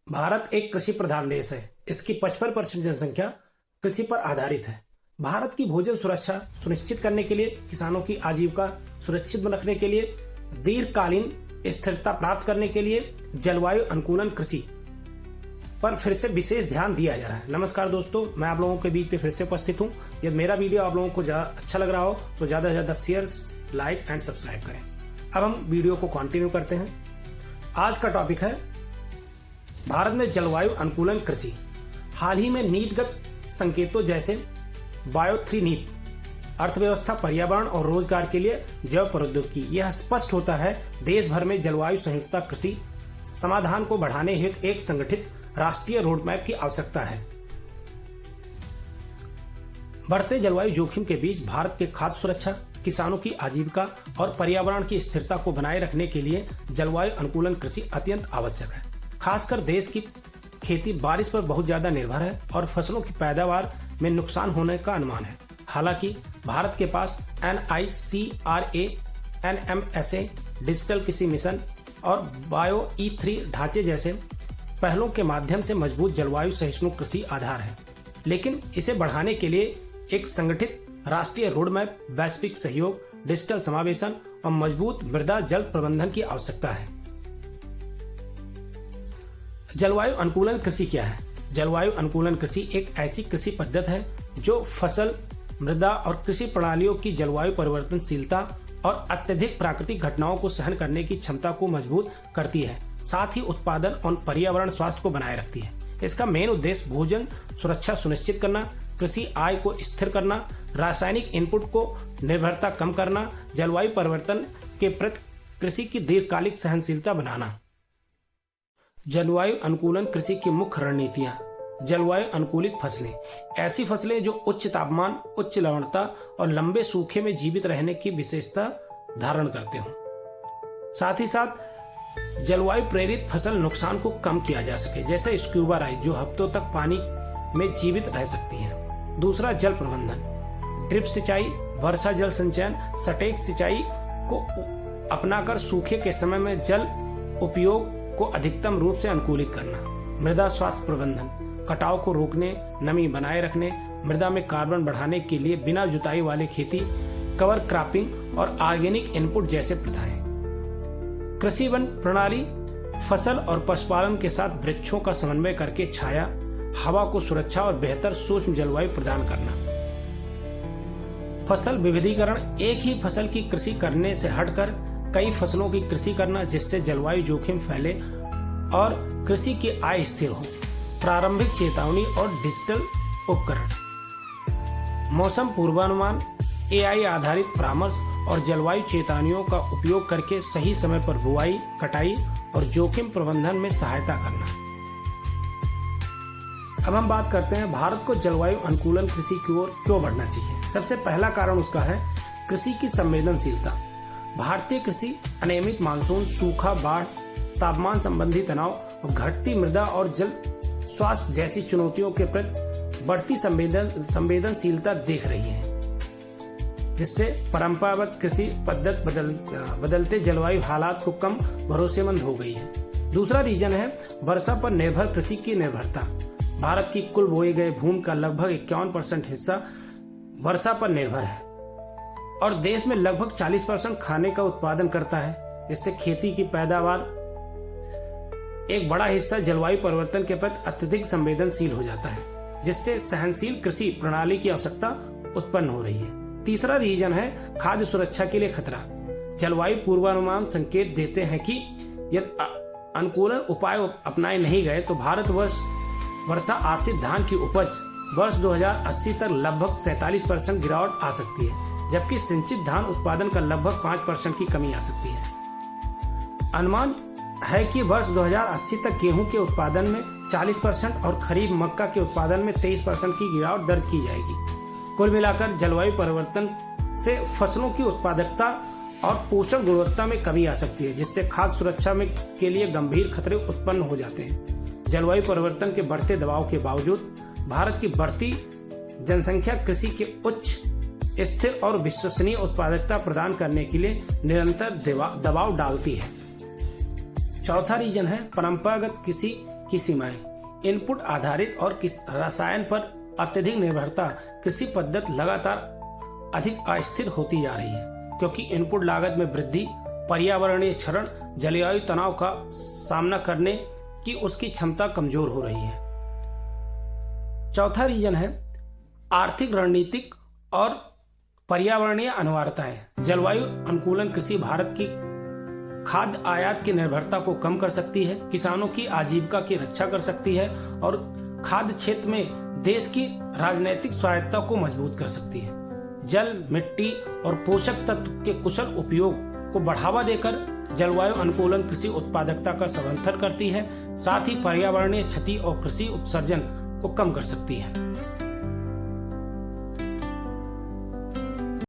भारत एक कृषि प्रधान देश है। इसकी 55% जनसंख्या कृषि पर आधारित है। भारत की भोजन सुरक्षा सुनिश्चित करने के लिए, किसानों की आजीविका सुरक्षित रखने के लिए, दीर्घकालीन स्थिरता प्राप्त करने के लिए जलवायु अनुकूलन कृषि पर फिर से विशेष ध्यान दिया जा रहा है। नमस्कार दोस्तों, मैं आप लोगों के बीच में फिर से उपस्थित हूँ। यदि मेरा वीडियो आप लोगों को अच्छा लग रहा हो तो ज्यादा से ज्यादा शेयर, लाइक एंड सब्सक्राइब करें। अब हम वीडियो को कंटिन्यू करते हैं। आज का टॉपिक है भारत में जलवायु अनुकूलन कृषि। हाल ही में नीतिगत संकेतों जैसे बायो 3 नीति, अर्थव्यवस्था, पर्यावरण और रोजगार के लिए जैव प्रौद्योगिकी, यह स्पष्ट होता है देश भर में जलवायु सहिष्णुता कृषि समाधान को बढ़ाने हेतु एक संगठित राष्ट्रीय रोडमैप की आवश्यकता है। बढ़ते जलवायु जोखिम के बीच भारत के खाद्य सुरक्षा, किसानों की आजीविका और पर्यावरण की स्थिरता को बनाए रखने के लिए जलवायु अनुकूलन कृषि अत्यंत आवश्यक है। खासकर देश की खेती बारिश पर बहुत ज्यादा निर्भर है और फसलों की पैदावार में नुकसान होने का अनुमान है। हालांकि भारत के पास NICRA, NMSA, डिजिटल कृषि मिशन और बायो E3 ढांचे जैसे पहलों के माध्यम से मजबूत जलवायु सहिष्णु कृषि आधार है, लेकिन इसे बढ़ाने के लिए एक संगठित राष्ट्रीय रोडमैप, वैश्विक सहयोग, डिजिटल समावेशन और मजबूत मृदा जल प्रबंधन की आवश्यकता है। जलवायु अनुकूलन कृषि क्या है? जलवायु अनुकूलन कृषि एक ऐसी कृषि पद्धति है जो फसल, मृदा और कृषि प्रणालियों की जलवायु परिवर्तनशीलता और अत्यधिक प्राकृतिक घटनाओं को सहन करने की क्षमता को मजबूत करती है, साथ ही उत्पादन और पर्यावरण स्वास्थ्य को बनाए रखती है। इसका मेन उद्देश्य भोजन सुरक्षा सुनिश्चित करना, कृषि आय को स्थिर करना, रासायनिक इनपुट को निर्भरता कम करना, जलवायु परिवर्तन के प्रति कृषि की दीर्घकालिक सहनशीलता बनाना। जलवायु अनुकूलन कृषि की मुख्य रणनीतियां। जलवायु अनुकूलित फसलें, ऐसी फसलें जो उच्च तापमान, उच्च लवणता और लंबे सूखे में जीवित रहने की विशेषता धारण करते हों। साथ ही साथ जलवायु प्रेरित फसल नुकसान को कम किया जा सके, जैसे स्क्यूबा राइस जो हफ्तों तक पानी में जीवित रह सकती है। दूसरा, जल प्रबंधन, ड्रिप सिंचाई, वर्षा जल संचयन, सटीक सिंचाई को अपनाकर सूखे के समय में जल उपयोग को अधिकतम रूप से अनुकूलित करना। मृदा स्वास्थ्य प्रबंधन, कटाव को रोकने, नमी बनाए रखने, मृदा में कार्बन बढ़ाने के लिए बिना जुताई वाली खेती, कवर क्रॉपिंग और ऑर्गेनिक इनपुट जैसे प्रथाएं। कृषि वन प्रणाली, फसल और पशुपालन के साथ वृक्षों का समन्वय करके छाया, हवा को सुरक्षा और बेहतर सूक्ष्म जलवायु प्रदान करना। फसल विविधीकरण, एक ही फसल की कृषि करने से हटकर कई फसलों की कृषि करना जिससे जलवायु जोखिम फैले और कृषि की आय स्थिर हो। प्रारंभिक चेतावनी और डिजिटल उपकरण, मौसम पूर्वानुमान, AI आधारित परामर्श और जलवायु चेतावनियों का उपयोग करके सही समय पर बुआई, कटाई और जोखिम प्रबंधन में सहायता करना। अब हम बात करते हैं भारत को जलवायु अनुकूलन कृषि की ओर क्यों बढ़ना चाहिए। सबसे पहला कारण उसका है कृषि की संवेदनशीलता। भारतीय कृषि अनियमित मानसून, सूखा, बाढ़, तापमान संबंधी तनाव और घटती मृदा और जल स्वास्थ्य जैसी चुनौतियों के प्रति बढ़ती संवेदनशीलता देख रही है, जिससे परंपरागत कृषि पद्धति बदलते जलवायु हालात को कम भरोसेमंद हो गई है। दूसरा रीजन है वर्षा पर निर्भर कृषि की निर्भरता। भारत की कुल बोए गए भूमि का लगभग 51% हिस्सा वर्षा पर निर्भर है और देश में लगभग 40% खाने का उत्पादन करता है, जिससे खेती की पैदावार एक बड़ा हिस्सा जलवायु परिवर्तन के प्रति अत्यधिक संवेदनशील हो जाता है, जिससे सहनशील कृषि प्रणाली की आवश्यकता उत्पन्न हो रही है। तीसरा रीजन है खाद्य सुरक्षा के लिए खतरा। जलवायु पूर्वानुमान संकेत देते हैं कि यदि अनुकूलन उपाय अपनाए नहीं गए तो भारत वर्षा आश्रित धान की उपज वर्ष 2080 तक लगभग 47% गिरावट आ सकती है, जबकि सिंचित धान उत्पादन का लगभग 5% की कमी आ सकती है। अनुमान है कि वर्ष 2080 तक गेहूं के उत्पादन में 40% और खरीफ मक्का के उत्पादन में 23% की गिरावट दर्ज की जाएगी। कुल मिलाकर जलवायु परिवर्तन से फसलों की उत्पादकता और पोषण गुणवत्ता में कमी आ सकती है, जिससे खाद्य सुरक्षा के लिए गंभीर खतरे उत्पन्न हो जाते हैं। जलवायु परिवर्तन के बढ़ते दबाव के बावजूद भारत की बढ़ती जनसंख्या कृषि के उच्च, स्थिर और विश्वसनीय उत्पादकता प्रदान करने के लिए निरंतर दबाव डालती है। चौथा रीजन है परंपरागत कृषि की सीमाएं। इनपुट आधारित और रसायन पर अत्यधिक निर्भरता कृषि पद्धति लगातार अधिक अस्थिर होती जा रही है, क्योंकि इनपुट लागत में वृद्धि, पर्यावरणीय क्षरण, जलवायु तनाव का सामना करने की उसकी क्षमता कमजोर हो रही है। चौथा रीजन है आर्थिक, रणनीतिक और पर्यावरणीय अनिवार्यताएं। जलवायु अनुकूलन कृषि भारत की खाद्य आयात की निर्भरता को कम कर सकती है, किसानों की आजीविका की रक्षा कर सकती है और खाद्य क्षेत्र में देश की राजनीतिक स्वायत्तता को मजबूत कर सकती है। जल, मिट्टी और पोषक तत्व के कुशल उपयोग को बढ़ावा देकर जलवायु अनुकूलन कृषि उत्पादकता का समर्थन करती है, साथ ही पर्यावरणीय क्षति और कृषि उत्सर्जन को कम कर सकती है।